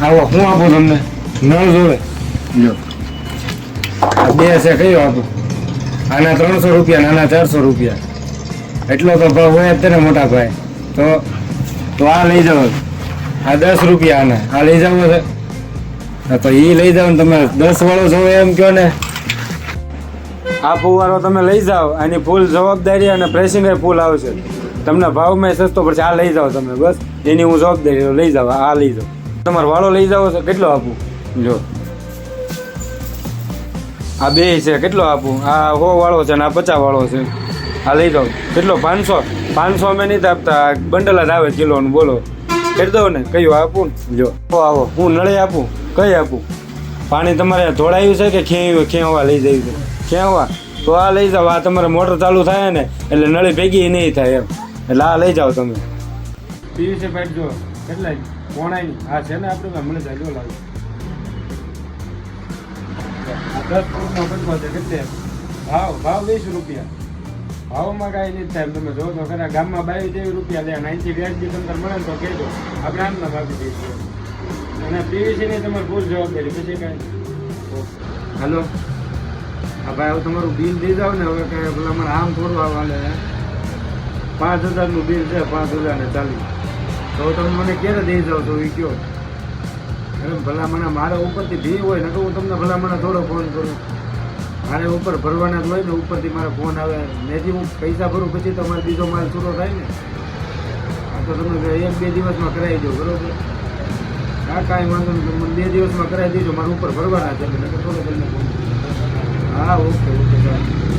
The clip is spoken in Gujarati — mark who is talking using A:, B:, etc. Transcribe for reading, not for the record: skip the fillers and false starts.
A: આવો હું આપું તમને નળ જોવે લો આ બે છે કયો આપું આના 300 રૂપિયા આના 400 રૂપિયા એટલો તો ભાવ હોય જ ને મોટા ભાઈ તો આ લઈ જાઓ આ 10 રૂપિયા આના આ લઈ જાવ છે તો એ લઈ જાઓ ને તમે 10 વાળો જોવો એમ કહો ને આ ફુવારો તમે લઈ જાઓ આની ફૂલ જવાબદારી અને પ્રેસિંગ ફૂલ આવશે તમને ભાવમાં સસ્તો પડશે આ લઈ જાઓ તમે બસ એની હું જવાબદારી લઈ જાઓ આ લઈ જાઓ તમારો વાળો લઈ જાઓ છે કેટલો આપું જો આ બે છે કેટલો આપું આ 100 વાળો છે અને આ 50 વાળો છે આ લઈ જાઓ કેટલો 500 અમે નહીં આપતા બંડલ જ આવે કિલોનું બોલો કરી દઉં ને કયું આપું જો આવો હું નળે આપું કઈ આપું પાણી તમારે ધોળાયું છે કે ખેંવા લઈ જઈ છે ખેંવા તો આ લઈ જાઓ આ તમારે મોટર ચાલુ થાય ને એટલે નળી ભેગી નહીં થાય એમ એટલે આ લઈ જાઓ તમે પીવીસી પાઇપ જો કેટલા પોણાની આ છે ને આપણે મને જાય જો લાગે આ 10 ફૂટનો પટકો છે કેટલે ભાવ 20 રૂપિયા ભાવમાં કાંઈ નહીં થાય તમે જો તો ખરા ગામમાં 22 રૂપિયા લે 90 વ્યાજબી તમને મળે ને તો કહેજો આપણે આમના ભાગી દઈશું અને પીવીસીની તમારે ફૂલ જવાબદારી પછી કાંઈ હાલો હા ભાઈ હવે તમારું બિલ દઈ જાવ ને હવે કાંઈ પેલા મારે આમ થોડું આવવાને 5000નું બિલ છે 5040 તો તમે મને ક્યારે દઈ જાઓ તો એ કહો અરે ભલામણા મારા ઉપરથી ભી હોય ને તો હું તમને ભલામણા થોડો ફોન કરું મારે ઉપર ભરવાના જ હોય ને ઉપરથી મારો ફોન આવે મેથી હું પૈસા ભરું પછી તમારે બીજો માલ છૂટો થાય ને આ તો તમે 1-2 દિવસમાં કરાવી દો બરોબર હા કાંઈ વાંધો નહીં મને 2 દિવસમાં કરાવી દેજો મારે ઉપર ભરવાના છે એટલે થોડો તમને ફોન હા ઓકે ચાલો